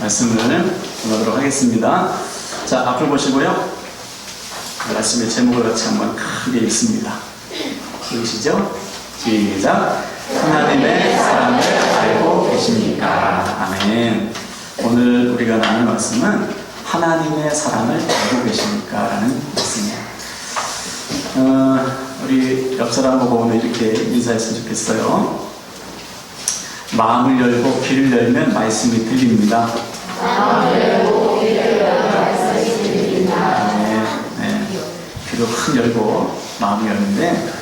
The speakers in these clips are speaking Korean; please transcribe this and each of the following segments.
말씀을 전하도록 하겠습니다. 자, 앞을 보시고요. 말씀의 제목을 같이 한번 크게 읽습니다. 보이시죠? 시작. 하나님의 사랑을 알고 계십니까? 아멘. 오늘 우리가 나눌 말씀은 하나님의 사랑을 알고 계십니까? 라는 말씀이에요. 우리 옆 사람 보고 오늘 이렇게 인사했으면 좋겠어요. 마음을 열고 귀를 열면 말씀이 들립니다. 마음을 열고 귀를 열면 말씀이 들립니다. 네. 귀를 확 열고 마음을 열는데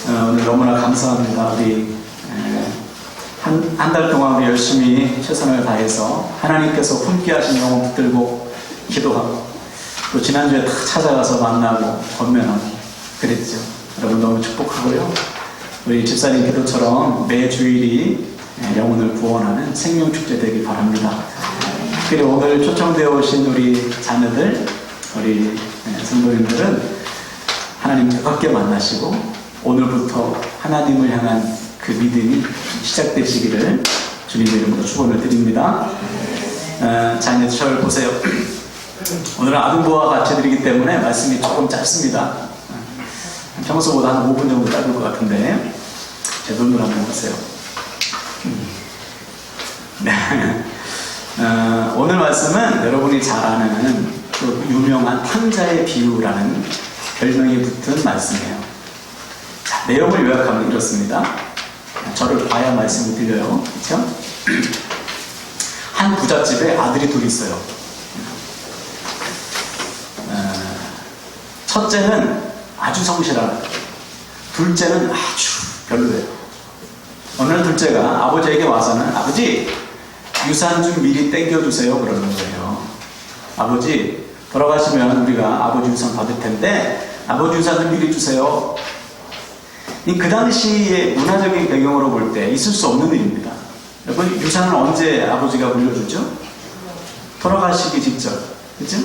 오늘 너무나 감사합니다. 우리 한 달 동안 우리 열심히 최선을 다해서 하나님께서 품게 하신 영혼 붙들고 기도하고 또 지난주에 다 찾아가서 만나고 권면하고 그랬죠. 여러분 너무 축복하고요. 우리 집사님 기도처럼 매 주일이 영혼을 구원하는 생명축제 되길 바랍니다. 그리고 오늘 초청되어 오신 우리 자녀들, 우리 성도님들은 하나님 뜨겁게 만나시고 오늘부터 하나님을 향한 그 믿음이 시작되시기를 주님의 이름으로 축원을 드립니다. 자, 이제 저를 보세요. 오늘은 아동부와 같이 드리기 때문에 말씀이 조금 짧습니다. 평소보다 한 5분 정도 짧을 것 같은데 제 눈을 한번 보세요. 네. 오늘 말씀은 여러분이 잘 아는 그 유명한 탕자의 비유라는 별명이 붙은 말씀이에요. 자, 내용을 요약하면 이렇습니다. 저를 봐야 말씀이 들려요. 그렇죠? 한 부잣집에 아들이 둘 있어요. 첫째는 아주 성실하고 둘째는 아주 별로예요. 어느 날 둘째가 아버지에게 와서는 아버지 유산 좀 미리 땡겨주세요 그러는 거예요. 아버지 돌아가시면 우리가 아버지 유산 받을 텐데 아버지 유산 좀 미리 주세요. 그 당시의 문화적인 배경으로 볼 때 있을 수 없는 일입니다. 여러분 유산을 언제 아버지가 물려주죠? 돌아가시기 직전. 그렇죠?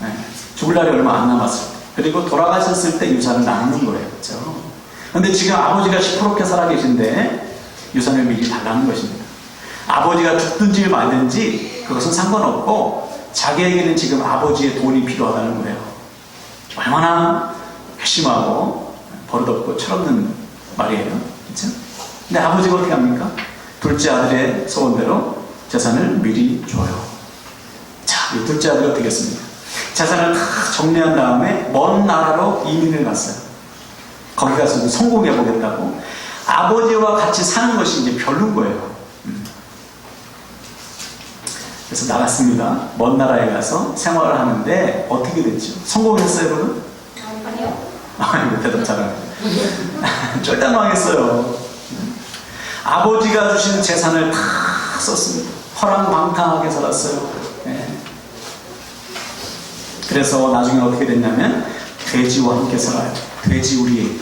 네. 죽을 날이 얼마 안 남았을 때. 그리고 돌아가셨을 때 유산을 나누는 거예요. 그렇죠? 그런데 지금 아버지가 시퍼렇게 살아계신데 유산을 미리 달라는 것입니다. 아버지가 죽든지 말든지 그것은 상관없고 자기에게는 지금 아버지의 돈이 필요하다는 거예요. 얼마나 괘씸하고 버릇없고 철없는 말이에요. 그렇죠? 근데 아버지가 어떻게 합니까? 둘째 아들의 소원대로 재산을 미리 줘요. 자, 이 둘째 아들이 어떻게 했습니까? 재산을 다 정리한 다음에 먼 나라로 이민을 갔어요. 거기 가서 성공해 보겠다고. 아버지와 같이 사는 것이 이제 별로인 거예요. 그래서 나갔습니다. 먼 나라에 가서 생활을 하는데 어떻게 됐죠? 성공했어요, 여러분? 아니요. 이거 대답 잘하네. 쫄딱 망했어요. 아버지가 주신 재산을 다 썼습니다. 허랑방탕하게 살았어요. 네. 그래서 나중에 어떻게 됐냐면 돼지와 함께 살아요. 돼지우리,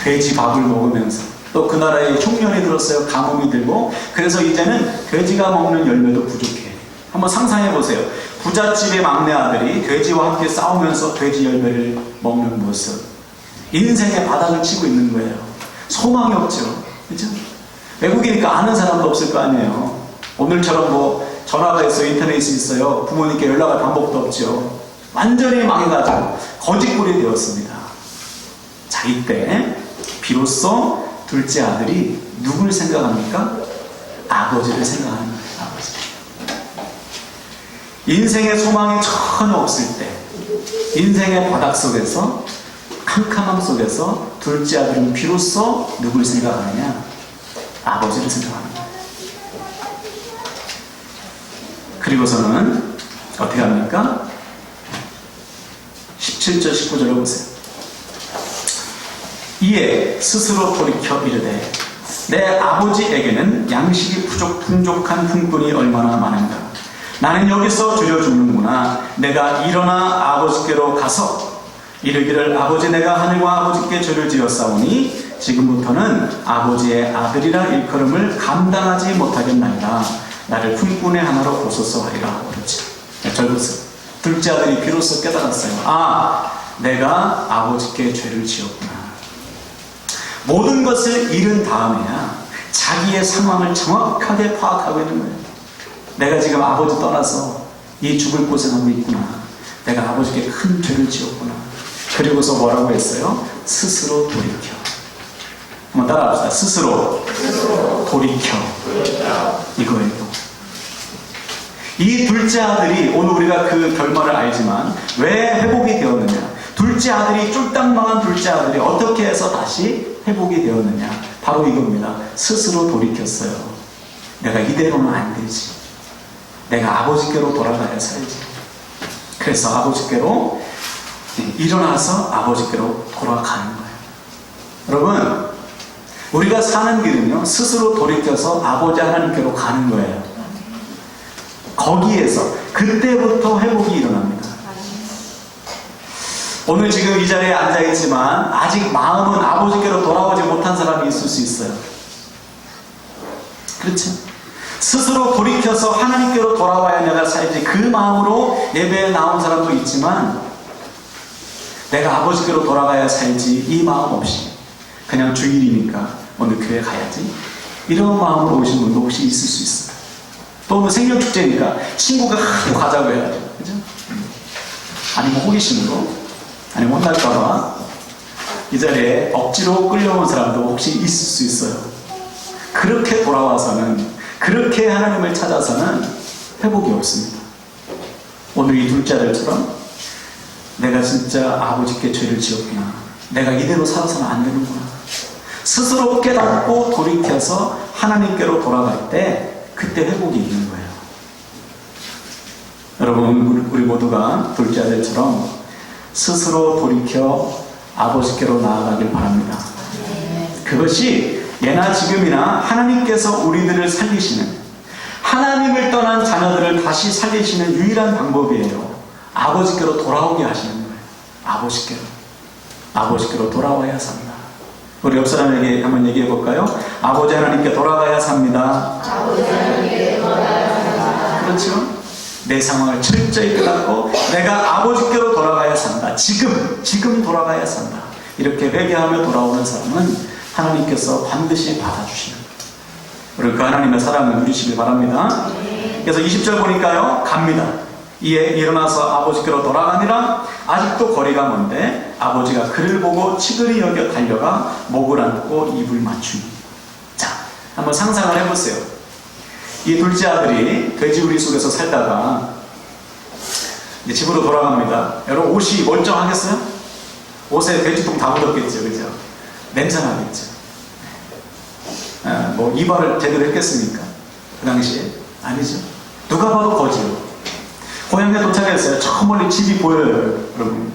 돼지 밥을 먹으면서 또 그 나라에 흉년이 들었어요. 가뭄이 들고. 그래서 이제는 돼지가 먹는 열매도 부족해. 한번 상상해 보세요. 부잣집의 막내 아들이 돼지와 함께 싸우면서 돼지 열매를 먹는 모습. 인생의 바닥을 치고 있는 거예요. 소망이 없죠. 그렇죠? 외국이니까 아는 사람도 없을 거 아니에요. 오늘처럼 뭐 전화가 있어요. 인터넷이 있어요. 부모님께 연락할 방법도 없죠. 완전히 망해가지고 거짓골이 되었습니다. 자, 이때 비로소 둘째 아들이 누굴 생각합니까? 아버지를 생각하는 거예요. 아버지. 인생의 소망이 전혀 없을 때, 인생의 바닥 속에서, 캄캄함 속에서 둘째 아들은 비로소 누굴 생각하느냐? 아버지를 생각하는 거예요. 그리고서는 어떻게 합니까? 17절 19절을 보세요. 이에 스스로 돌이켜 이르되 내 아버지에게는 양식이 풍족한 품꾼이 얼마나 많은가. 나는 여기서 졸여 죽는구나. 내가 일어나 아버지께로 가서 이르기를 아버지 내가 하늘과 아버지께 죄를 지었사오니 지금부터는 아버지의 아들이라 일컬음을 감당하지 못하겠나이다. 나를 품꾼의 하나로 보소서 하리라. 그렇죠. 절보세요. 둘째 아들이 비로소 깨달았어요. 아, 내가 아버지께 죄를 지었구나. 모든 것을 잃은 다음에야 자기의 상황을 정확하게 파악하고 있는 거예요. 내가 지금 아버지 떠나서 이 죽을 고생하고 있구나. 내가 아버지께 큰 죄를 지었구나. 그리고서 뭐라고 했어요? 스스로 돌이켜. 한번 따라합시다. 스스로 돌이켜. 이거예요. 이 둘째 아들이, 오늘 우리가 그 결말을 알지만 왜 회복이 되었느냐? 둘째 아들이, 쫄딱 망한 둘째 아들이 어떻게 해서 다시 회복이 되었느냐? 바로 이겁니다. 스스로 돌이켰어요. 내가 이대로는 안 되지. 내가 아버지께로 돌아가야 살지. 그래서 아버지께로 일어나서 아버지께로 돌아가는 거예요. 여러분, 우리가 사는 길은요, 스스로 돌이켜서 아버지 하나님께로 가는 거예요. 거기에서 그때부터 회복이 일어납니다. 오늘 지금 이 자리에 앉아있지만 아직 마음은 아버지께로 돌아오지 못한 사람이 있을 수 있어요. 그렇죠? 스스로 돌이켜서 하나님께로 돌아와야 내가 살지, 그 마음으로 예배에 나온 사람도 있지만 내가 아버지께로 돌아가야 살지, 이 마음 없이 그냥 주일이니까 오늘 교회 가야지, 이런 마음으로 오신 분도 혹시 있을 수 있어요. 또 오늘 생명축제니까 친구가 하도 가자고 해야죠. 그죠? 아니면 호기심으로, 아니면 혼날까봐 이 자리에 억지로 끌려온 사람도 혹시 있을 수 있어요. 그렇게 돌아와서는, 그렇게 하나님을 찾아서는 회복이 없습니다. 오늘 이 둘째 아들처럼 내가 진짜 아버지께 죄를 지었구나, 내가 이대로 살아서는 안 되는구나, 스스로 깨닫고 돌이켜서 하나님께로 돌아갈 때 그때 회복이 있는 거예요. 여러분, 우리 모두가 둘째 아들처럼 스스로 돌이켜 아버지께로 나아가길 바랍니다. 그것이 예나 지금이나 하나님께서 우리들을 살리시는, 하나님을 떠난 자녀들을 다시 살리시는 유일한 방법이에요. 아버지께로 돌아오게 하시는 거예요. 아버지께로 돌아와야 삽니다. 우리 옆 사람에게 한번 얘기해 볼까요? 아버지 하나님께 돌아가야 삽니다. 그렇죠? 내 상황을 철저히 깨닫고 내가 아버지께로 돌아가야 산다. 지금 돌아가야 산다. 이렇게 회개하며 돌아오는 사람은 하나님께서 반드시 받아주시는 거예요. 우리 그 하나님의 사랑을 누리시길 바랍니다. 그래서 20절 보니까요, 갑니다. 이에 일어나서 아버지께로 돌아가니라. 아직도 거리가 먼데 아버지가 그를 보고 치그리 여겨 달려가 목을 안고 입을 맞추니. 자, 한번 상상을 해보세요. 이 둘째 아들이 돼지우리 속에서 살다가 이제 집으로 돌아갑니다. 여러분, 옷이 멀쩡하겠어요? 옷에 돼지똥 다 묻었겠죠, 그죠? 냄새 나겠죠. 뭐 이발을 제대로 했겠습니까? 그 당시에 아니죠. 누가 봐도 거지요. 고향에 도착했어요. 저 멀리 집이 보여요, 여러분.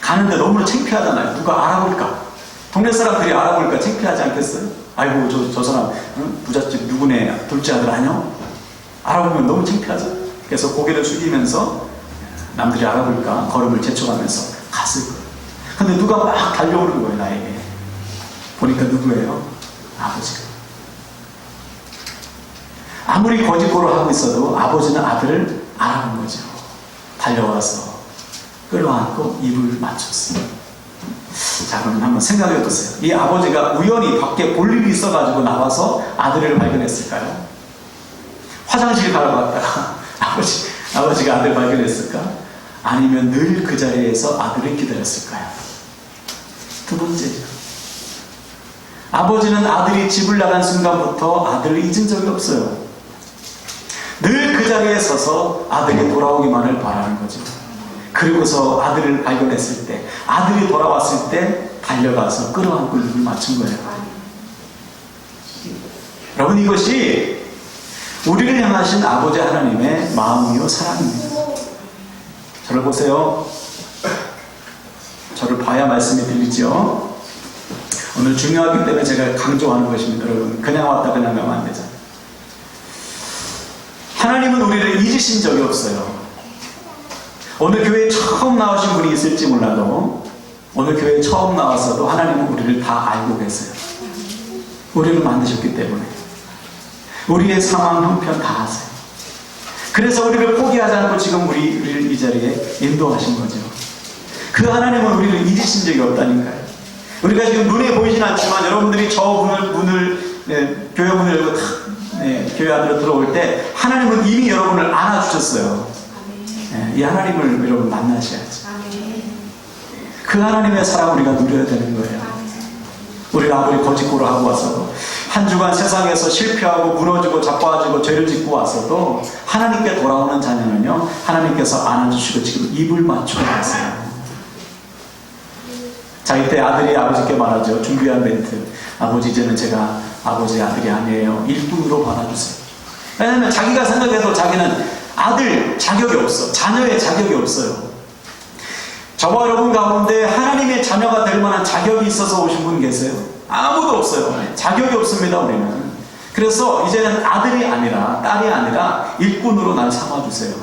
가는데 너무 창피하잖아요. 누가 알아볼까? 동네 사람들이 알아볼까? 창피하지 않겠어요? 아이고, 저 사람 부잣집 누구네 둘째 아들 아니요? 알아보면 너무 창피하죠. 그래서 고개를 숙이면서 남들이 알아볼까 걸음을 제쳐가면서 갔을 거예요. 근데 누가 막 달려오는 거예요, 나에게. 보니까 누구예요? 아버지가. 아무리 거짓고를 하고 있어도 아버지는 아들을 알아본 거죠. 달려와서 끌어안고 입을 맞췄어요. 자, 그럼 한번 생각해 보세요. 이 아버지가 우연히 밖에 볼 일이 있어가지고 나와서 아들을 발견했을까요? 화장실 가러 갔다가 아버지가 아들 발견했을까? 아니면 늘 그 자리에서 아들을 기다렸을까요? 두 번째죠. 아버지는 아들이 집을 나간 순간부터 아들을 잊은 적이 없어요. 늘 그 자리에 서서 아들이 돌아오기만을 바라는 거죠. 그리고서 아들을 발견했을 때, 아들이 돌아왔을 때 달려가서 끌어안고 입을 맞춘 거예요. 여러분, 이것이 우리를 향하신 아버지 하나님의 마음이요 사랑입니다. 저를 보세요. 저를 봐야 말씀이 들리죠. 오늘 중요하기 때문에 제가 강조하는 것입니다. 여러분, 그냥 왔다 그냥 가면 안 되잖아요. 하나님은 우리를 잊으신 적이 없어요. 오늘 교회에 처음 나오신 분이 있을지 몰라도 오늘 교회에 처음 나왔어도 하나님은 우리를 다 알고 계세요. 우리를 만드셨기 때문에 우리의 상황 형편 다 아세요. 그래서 우리를 포기하지 않고 지금 우리를 이 자리에 인도하신 거죠. 그 하나님은 우리를 잊으신 적이 없다니까요. 우리가 지금 눈에 보이진 않지만 여러분들이 저 교회 문을 열고 교회 안으로 들어올 때 하나님은 이미 여러분을 안아주셨어요. 이 하나님을 여러분 만나셔야죠. 그 하나님의 사랑 우리가 누려야 되는 거예요. 우리가 아무리 거짓고를 하고 와서도, 한 주간 세상에서 실패하고 무너지고 자빠지고 죄를 짓고 와서도 하나님께 돌아오는 자녀는요, 하나님께서 안아주시고 지금 입을 맞추고 계세요. 자, 이때 아들이 아버지께 말하죠. 준비한 멘트. 아버지, 이제는 제가 아버지의 아들이 아니에요. 일꾼으로 받아주세요. 왜냐하면 자기가 생각해도 자기는 아들 자격이 없어. 자녀의 자격이 없어요. 저와 여러분 가운데 하나님의 자녀가 될 만한 자격이 있어서 오신 분 계세요? 아무도 없어요. 자격이 없습니다, 우리는. 그래서 이제는 아들이 아니라, 딸이 아니라 일꾼으로 날 삼아주세요.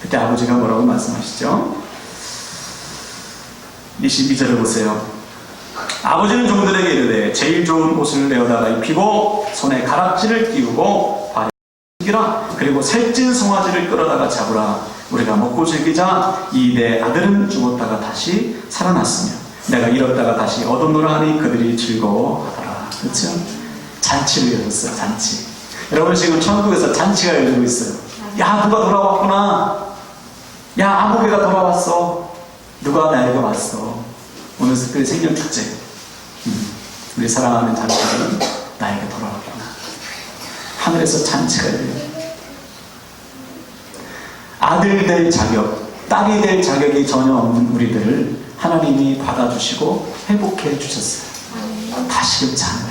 그때 아버지가 뭐라고 말씀하시죠? 22절을 보세요. 아버지는 종들에게 이르되 제일 좋은 옷을 내어다가 입히고 손에 가락지를 끼우고 발에 끼라. 그리고 살찐 송아지를 끌어다가 잡으라. 우리가 먹고 즐기자. 이 내 아들은 죽었다가 다시 살아났으며 내가 잃었다가 다시 얻었노라 하니 그들이 즐거워하더라. 그렇죠? 잔치를 열었어요. 잔치. 여러분, 지금 천국에서 잔치가 열리고 있어요. 야, 누가 돌아왔구나. 야, 아무개가 돌아왔어. 누가 나에게 왔어. 오늘 특별히 생년축제. 우리 사랑하는 자녀들은 나에게 돌아왔구나. 하늘에서 잔치가 열려요. 아들 될 자격, 딸이 될 자격이 전혀 없는 우리들을 하나님이 받아주시고 회복해 주셨어요. 다시금 자녀.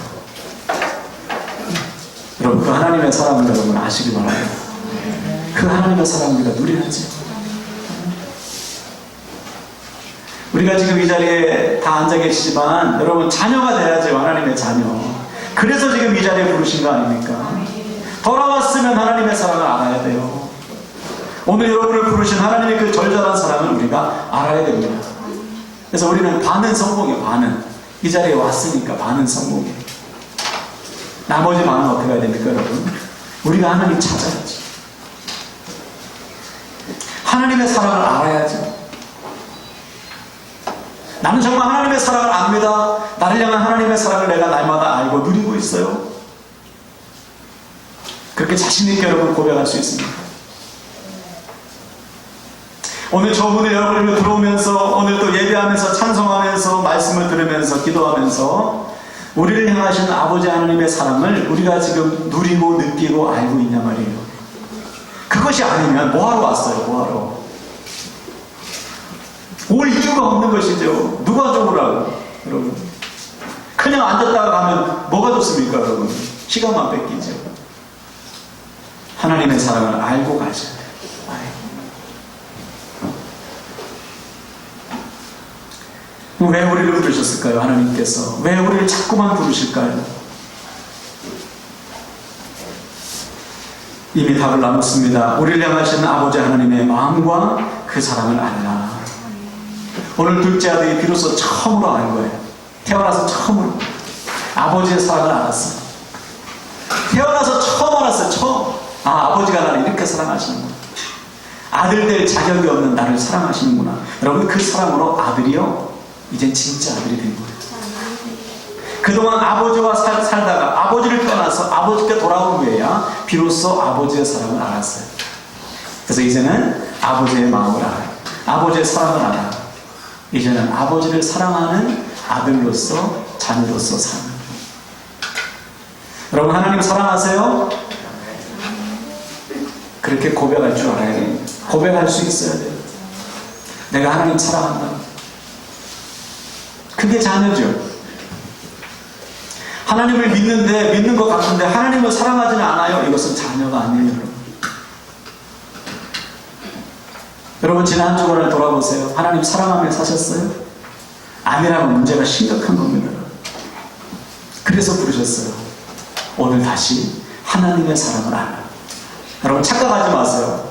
여러분, 그 하나님의 사랑을 여러분 아시기 바랍니다. 그 하나님의 사랑을 우리가 누려야지. 우리가 지금 이 자리에 다 앉아 계시지만 여러분, 자녀가 돼야죠. 하나님의 자녀. 그래서 지금 이 자리에 부르신 거 아닙니까? 돌아왔으면 하나님의 사랑을 알아야 돼요. 오늘 여러분을 부르신 하나님의 그 절절한 사랑을 우리가 알아야 됩니다. 그래서 우리는 반은 성공이에요. 반은. 이 자리에 왔으니까 반은 성공이에요. 나머지 반은 어떻게 해야 됩니까, 여러분? 우리가 하나님 찾아야지. 하나님의 사랑을 알아야죠. 나는 정말 하나님의 사랑을 압니다. 나를 향한 하나님의 사랑을 내가 날마다 알고 누리고 있어요. 그렇게 자신있게 여러분 고백할 수 있습니다. 오늘 저분을 여러분을 들어오면서, 오늘 또 예배하면서 찬송하면서 말씀을 들으면서 기도하면서 우리를 향하신 아버지 하나님의 사랑을 우리가 지금 누리고 느끼고 알고 있냐 말이에요. 그것이 아니면 뭐하러 왔어요? 뭐하러? 올 이유가 없는 것이죠. 누가 좋으라고, 여러분. 그냥 앉았다가 가면 뭐가 좋습니까, 여러분? 시간만 뺏기죠. 하나님의 사랑을 알고 가셔야 돼요. 왜 우리를 부르셨을까요? 하나님께서 왜 우리를 자꾸만 부르실까요? 이미 답을 나눴습니다. 우리를 향하시는 아버지 하나님의 마음과 그 사랑을 알라. 오늘 둘째 아들이 비로소 처음으로 알 거예요. 태어나서 처음으로 아버지의 사랑을 알았어요. 태어나서 처음 알았어요. 처음. 아버지가 나를 이렇게 사랑하시는구나. 아들 될 자격이 없는 나를 사랑하시는구나. 여러분, 그 사랑으로 아들이요, 이젠 진짜 아들이 된 거예요. 그동안 아버지와 살다가 아버지를 떠나서 아버지께 돌아온 후에야 비로소 아버지의 사랑을 알았어요. 그래서 이제는 아버지의 마음을 알아요. 아버지의 사랑을 알아요. 이제는 아버지를 사랑하는 아들로서, 자녀로서 사는 거예요. 여러분, 하나님 사랑하세요? 그렇게 고백할 줄 알아야 돼요. 고백할 수 있어야 돼요. 내가 하나님 사랑한다. 그게 자녀죠. 하나님을 믿는 것 같은데 하나님을 사랑하지는 않아요. 이것은 자녀가 아니에요, 여러분. 여러분, 지난 한 주간을 돌아보세요. 하나님 사랑하며 사셨어요? 아니라면 문제가 심각한 겁니다. 그래서 부르셨어요. 오늘 다시 하나님의 사랑을 알라. 여러분, 착각하지 마세요.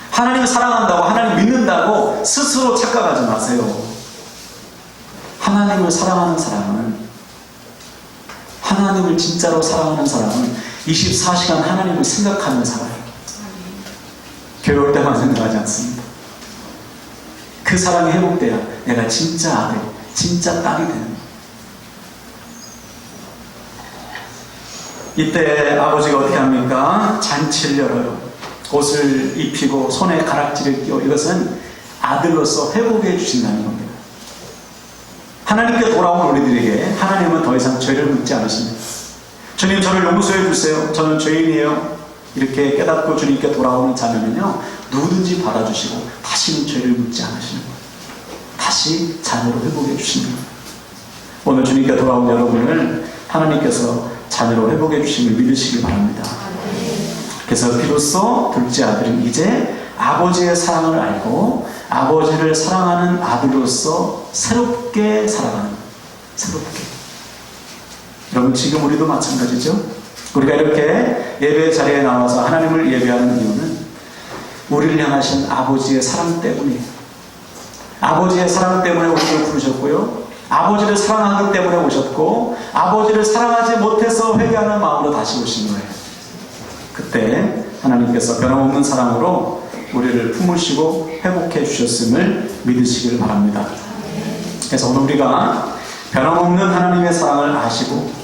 하나님을 사랑한다고, 하나님 믿는다고 스스로 착각하지 마세요. 하나님을 사랑하는 사람은, 하나님을 진짜로 사랑하는 사람은 24시간 하나님을 생각하며 살아요. 교회 올 때만 생각하지 않습니다. 그 사랑이 회복돼야 내가 진짜 아들, 진짜 딸이 되는 거예요. 이때 아버지가 어떻게 합니까? 잔치를 열어요. 옷을 입히고 손에 가락지를 끼워. 이것은 아들로서 회복해 주신다는 겁니다. 하나님께 돌아온 우리들에게 하나님은 더 이상 죄를 묻지 않으십니다. 주님, 저를 용서해 주세요. 저는 죄인이에요. 이렇게 깨닫고 주님께 돌아오는 자녀는요, 누구든지 받아주시고 다시는 죄를 묻지 않으시는 거예요. 다시 자녀로 회복해 주시는 거예요. 오늘 주님께 돌아온 여러분을 하나님께서 자녀로 회복해 주심을 믿으시기 바랍니다. 그래서 비로소 둘째 아들은 이제 아버지의 사랑을 알고 아버지를 사랑하는 아들로서 새롭게 살아가는, 새롭게. 여러분, 지금 우리도 마찬가지죠. 우리가 이렇게 예배 자리에 나와서 하나님을 예배하는 이유는 우리를 향하신 아버지의 사랑 때문이에요. 아버지의 사랑 때문에 우리를 부르셨고요, 아버지를 사랑하기 때문에 오셨고, 아버지를 사랑하지 못해서 회개하는 마음으로 다시 오신 거예요. 그때 하나님께서 변함없는 사랑으로 우리를 품으시고 회복해 주셨음을 믿으시길 바랍니다. 그래서 오늘 우리가 변함없는 하나님의 사랑을 아시고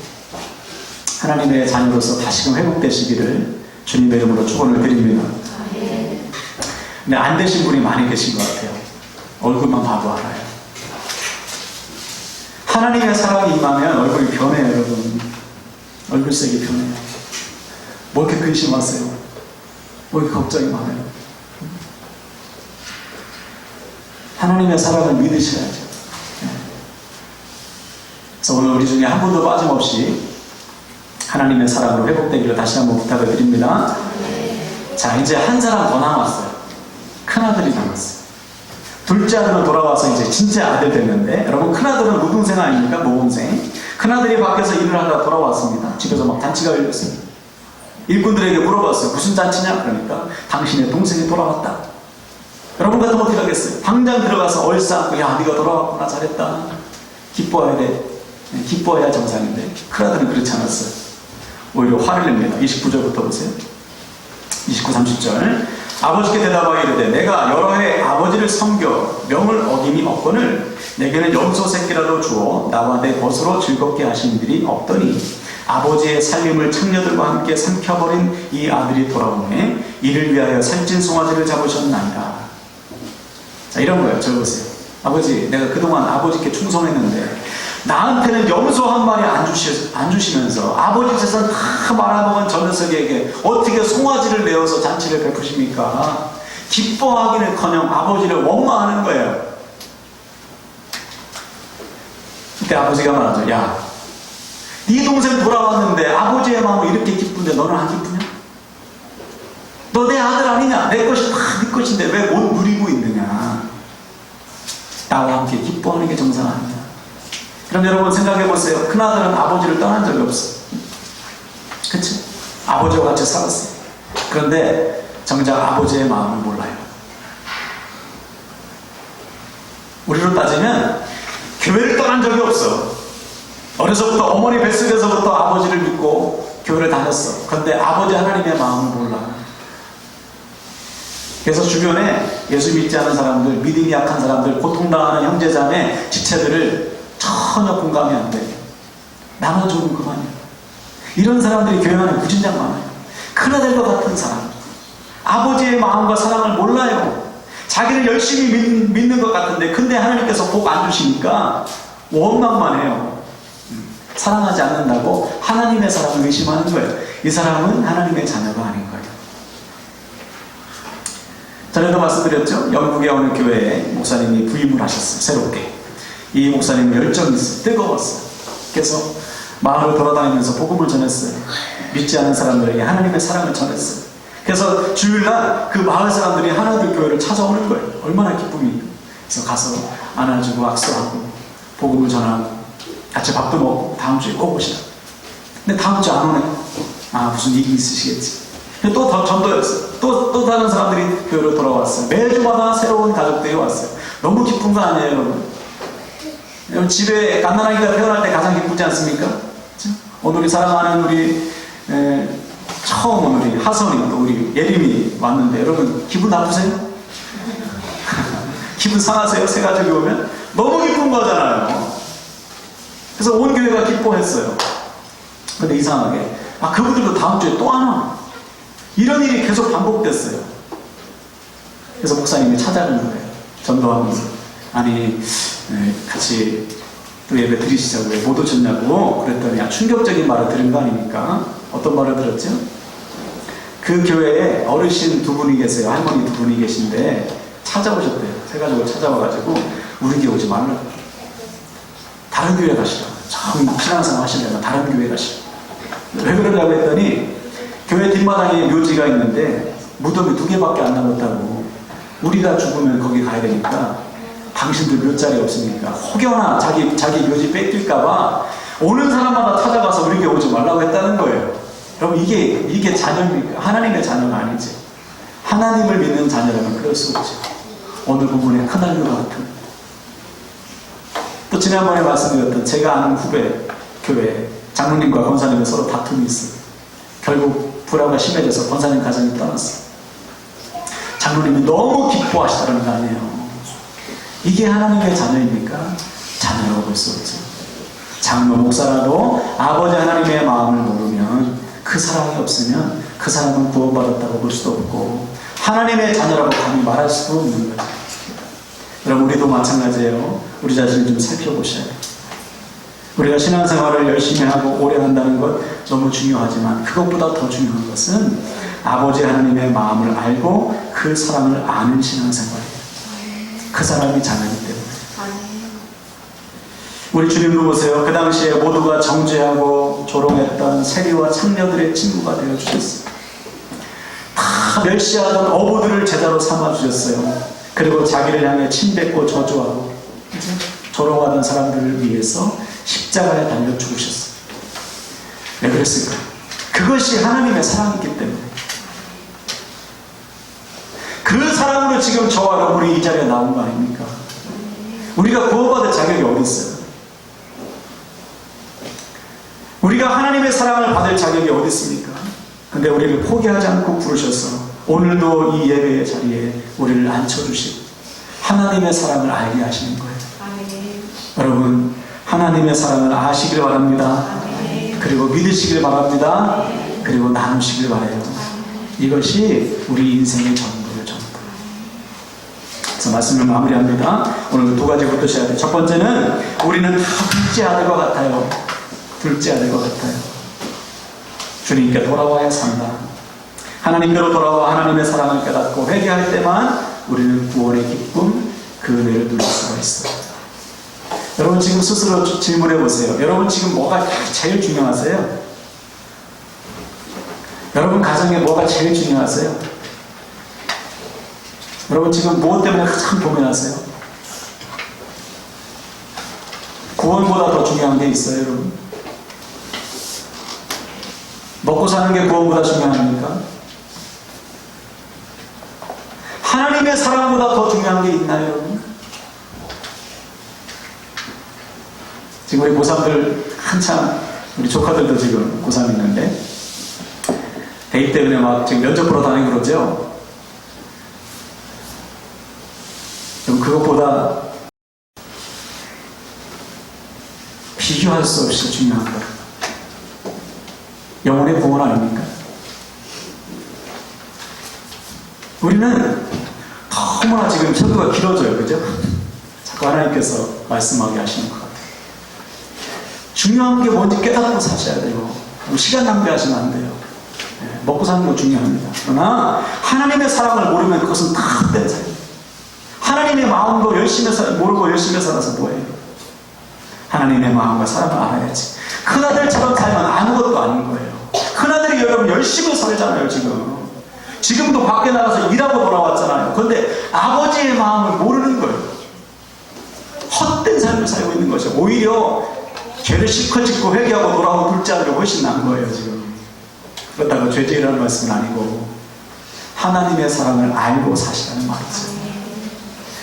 하나님의 자녀로서 다시금 회복되시기를 주님의 이름으로 축원을 드립니다. 근데 안 되신 분이 많이 계신 것 같아요. 얼굴만 봐도 알아요. 하나님의 사랑이 임하면 얼굴이 변해요, 여러분. 얼굴색이 변해요. 뭐 이렇게 근심하세요? 뭐 이렇게 걱정이 많아요? 하나님의 사랑을 믿으셔야죠. 그래서 오늘 우리 중에 한 분도 빠짐없이 하나님의 사랑으로 회복되기를 다시 한번 부탁을 드립니다. 자, 이제 한 사람 더 남았어요. 큰아들이 남았어요. 둘째 아들은 돌아와서 이제 진짜 아들 됐는데, 여러분, 큰아들은 무동생 아닙니까? 모범생. 큰아들이 밖에서 일을 하다가 돌아왔습니다. 집에서 막 잔치가 열렸어요. 일꾼들에게 물어봤어요. 무슨 잔치냐? 그러니까 당신의 동생이 돌아왔다. 여러분 같으면 어떻게 하겠어요? 당장 들어가서 얼싸안고, 야, 네가 돌아왔구나, 잘했다. 기뻐해야 돼. 기뻐해야 정상인데 큰아들은 그렇지 않았어요. 오히려 화를 냅니다. 29절부터 보세요. 29, 30절. 아버지께 대답하여 이르되 내가 여러 해 아버지를 섬겨 명을 어김이 없거늘 내게는 염소 새끼라도 주어 나와 내 벗으로 즐겁게 하신 일이 없더니 아버지의 살림을 창녀들과 함께 삼켜버린 이 아들이 돌아오네 이를 위하여 살찐 송아지를 잡으셨나이다. 자, 이런 거예요. 적으세요. 아버지, 내가 그동안 아버지께 충성했는데 나한테는 염소 한 마리 안 주시면서 아버지 재산 다 말아먹은 저 녀석에게 어떻게 송아지를 내어서 잔치를 베푸십니까? 기뻐하기는커녕 아버지를 원망하는 거예요. 그때 아버지가 말하죠. 야, 네 동생 돌아왔는데 아버지의 마음은 이렇게 기쁜데 너는 안 기쁘냐? 너 내 아들 아니냐? 내 것이 다 네 것인데 왜 못 누리고 있느냐? 나와 함께 기뻐하는 게 정상 아니냐? 그럼 여러분 생각해보세요. 큰아들은 아버지를 떠난 적이 없어. 그치? 아버지와 같이 살았어요. 그런데 정작 아버지의 마음을 몰라요. 우리로 따지면 교회를 떠난 적이 없어. 어려서부터 어머니 뱃속에서부터 아버지를 믿고 교회를 다녔어. 그런데 아버지 하나님의 마음을 몰라. 그래서 주변에 예수 믿지 않은 사람들, 믿음이 약한 사람들, 고통당하는 형제자매, 지체들을 전혀 공감이 안 돼. 나눠주면 그만이야. 이런 사람들이 교회 안에 무진장 많아요. 큰아들과 같은 사람. 아버지의 마음과 사랑을 몰라요. 자기를 열심히 믿는 것 같은데 근데 하나님께서 복 안 주시니까 원망만 해요. 사랑하지 않는다고 하나님의 사랑을 의심하는 거예요. 이 사람은 하나님의 자녀가 아닌 거예요. 전에도 말씀드렸죠? 영국에 어느 교회에 목사님이 부임을 하셨어요. 새롭게. 이 목사님은 열정이 있어요. 뜨거웠어요. 그래서 마을을 돌아다니면서 복음을 전했어요. 믿지 않은 사람들에게 하나님의 사랑을 전했어요. 그래서 주일날 그 마을 사람들이 하나둘 교회를 찾아오는 거예요. 얼마나 기쁨이. 그래서 가서 안아주고 악수하고 복음을 전하고 같이 밥도 먹고 다음 주에 꼭 오시라. 근데 다음 주에 안 오네. 아, 무슨 일이 있으시겠지. 또 전도였어요. 또 다른 사람들이 교회로 돌아왔어요. 매주마다 새로운 가족들이 왔어요. 너무 기쁜 거 아니에요, 여러분? 여러분, 집에 갓난아기가 태어날 때 가장 기쁘지 않습니까? 그렇죠? 오늘 우리 사랑하는 우리 처음 온 우리 하선이 또 우리 예림이 왔는데 여러분 기분 나쁘세요? 기분 상하세요? 새 가족이 오면? 너무 기쁜 거잖아요. 그래서 온 교회가 기뻐했어요. 근데 이상하게 그분들도 다음 주에 또 하나. 이런 일이 계속 반복됐어요. 그래서 목사님이 찾아간 거예요. 전도하면서. 아니, 같이 또 예배 드리시자고 왜 못 오셨냐고 그랬더니 충격적인 말을 들은 거 아닙니까? 어떤 말을 들었죠? 그 교회에 어르신 두 분이 계세요. 할머니 두 분이 계신데 찾아오셨대요. 세 가족을 찾아와가지고 우리 교회 오지 말라고. 다른 교회 가시라고. 참 신앙생활 하시려면 다른 교회 가시라고. 왜 그러냐고 했더니 교회 뒷마당에 묘지가 있는데 무덤이 2개밖에 안 남았다고. 우리가 죽으면 거기 가야 되니까 당신들 묘자리 없으니까 혹여나 자기 묘지 뺏길까봐 오는 사람마다 찾아가서 우리 교회 오지 말라고 했다는 거예요. 여러분 이게 자녀입니까? 하나님의 자녀가 아니지. 하나님을 믿는 자녀라면 그럴 수 없죠. 오늘 본문에 큰아들과 같은. 또 지난번에 말씀드렸던 제가 아는 후배 교회 장로님과 권사님이 서로 다툼이 있어요. 결국 불화가 심해져서 권사님 가정이 떠났어요. 장로님이 너무 기뻐하시다는 거 아니에요. 이게 하나님의 자녀입니까? 자녀라고 볼 수 없죠. 장로 목사라도 아버지 하나님의 마음을 모르면 그 사랑이 없으면 그 사람은 구원받았다고 볼 수도 없고 하나님의 자녀라고 감히 말할 수도 없는 거죠. 여러분 우리도 마찬가지예요. 우리 자신을 좀 살펴보셔야 돼요. 우리가 신앙생활을 열심히 하고 오래 한다는 것 너무 중요하지만 그것보다 더 중요한 것은 아버지 하나님의 마음을 알고 그 사랑을 아는 신앙생활이에요. 그 사람이 자녀이기 때문에. 우리 주님도 보세요. 그 당시에 모두가 정죄하고 조롱했던 세리와 창녀들의 친구가 되어주셨어요. 다 멸시하던 어부들을 제자로 삼아주셨어요. 그리고 자기를 향해 침뱉고 저주하고 조롱하던 사람들을 위해서 십자가에 달려 죽으셨어요. 왜 그랬을까요? 그것이 하나님의 사랑이기 때문에. 그 사랑으로 지금 저와 여러분이 이 자리에 나온 거 아닙니까? 우리가 구원받을 자격이 어디 있어요? 우리가 하나님의 사랑을 받을 자격이 어디 있습니까? 근데 우리를 포기하지 않고 부르셔서 오늘도 이 예배의 자리에 우리를 앉혀주시고 하나님의 사랑을 알게 하시는 거예요. 아멘. 여러분 하나님의 사랑을 아시길 바랍니다. 아멘. 그리고 믿으시길 바랍니다. 아멘. 그리고 나누시길 바라요. 아멘. 이것이 우리 인생의 전부예요. 전부. 그래서 말씀을 마무리합니다. 오늘 2가지 붙으셔야 돼요. 첫 번째는 우리는 다 둘째 아들과 같아요. 둘째 아들과 같아요. 주님께 돌아와야 산다. 하나님께로 돌아와 하나님의 사랑을 깨닫고 회개할 때만 우리는 구원의 기쁨, 그 은혜를 누릴 수가 있어요. 여러분 지금 스스로 질문해 보세요. 여러분 지금 뭐가 제일 중요하세요? 여러분 가정에 뭐가 제일 중요하세요? 여러분 지금 무엇 때문에 가장 고민하세요? 구원보다 더 중요한 게 있어요, 여러분? 먹고 사는 게 구원보다 중요합니까? 하나님의 사랑보다 더 중요한 게 있나요, 여러분? 지금 우리 고3들 한참, 우리 조카들도 지금 고3 있는데, 대입 때문에 막 지금 면접 보러 다니고 그러죠? 그럼 그것보다 비교할 수 없이 중요한 것. 영혼의 구원 아닙니까? 우리는 너무나 지금 설교가 길어져요. 그죠? 자꾸 하나님께서 말씀하게 하시는 것 같아요. 중요한 게 뭔지 깨닫고 사셔야 돼요. 시간 낭비하시면 안 돼요. 먹고 사는 거 중요합니다. 그러나 하나님의 사랑을 모르면 그것은 다 헛된 삶이에요. 하나님의 마음도 열심히 모르고 열심히 살아서 뭐예요? 하나님의 마음과 사랑을 알아야지. 큰아들처럼 살면 아무것도 아닌 거예요. 큰아들이 여러분 열심히 살잖아요. 지금도 밖에 나가서 일하고 돌아왔잖아요. 그런데 아버지의 마음을 모르는 거예요. 헛된 삶을 살고 있는 거죠. 오히려 죄를 실컷 짓고 회개하고 돌아온 둘째 아들이 훨씬 나은 거예요. 지금 그렇다고 죄지으라는 말씀은 아니고 하나님의 사랑을 알고 사시라는 말이죠.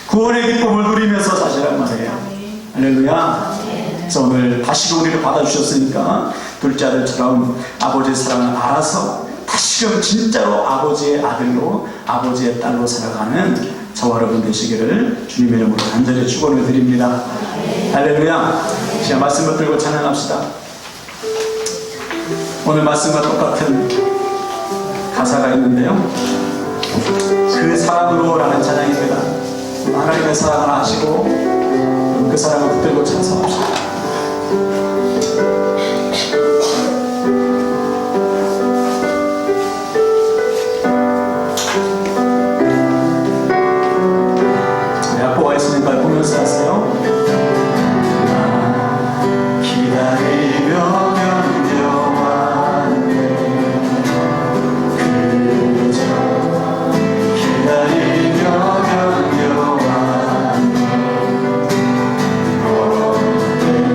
구원의 기쁨을 누리면서 사시라는 말이에요. 할렐루야. 그래서 오늘 다시금 우리를 받아주셨으니까 둘째 아들처럼 아버지의 사랑을 알아서 다시금 진짜로 아버지의 아들로 아버지의 딸로 살아가는 저와 여러분 되시기를 주님의 이름으로 간절히 축원을 드립니다. 할렐루야. 시간 말씀을 들고 찬양합시다. 오늘 말씀과 똑같은 가사가 있는데요. 그 사랑으로라는 찬양입니다. 하나님의 사랑을 아시고 그 사랑을 붙들고 찬송합시다. 약보와 예수님 발 보면서 하세요. 기다리며 견뎌왔네. 그저 기다리며 견뎌왔네. 어때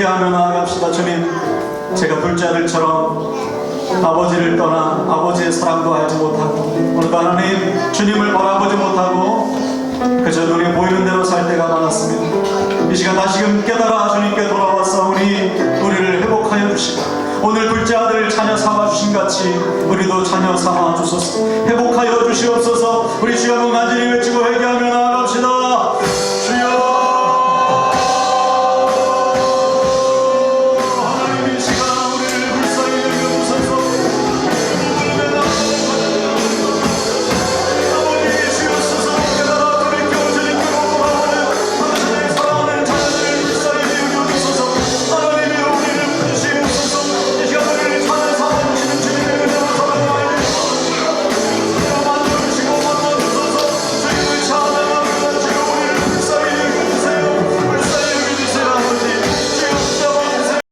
회개하며 나아갑시다. 주님, 제가 둘째 아들처럼 아버지를 떠나 아버지의 사랑도 알지 못하고 오늘도 하나님 주님을 바라보지 못하고 그저 눈에 보이는 대로 살 때가 많았습니다. 이 시간 다시금 깨달아 주님께 돌아왔사오니 우리를 회복하여 주시고 오늘 둘째 아들을 자녀 삼아 주신 같이 우리도 자녀 삼아 주소서. 회복하여 주시옵소서. 우리 주여 간절히 외치고 회개하며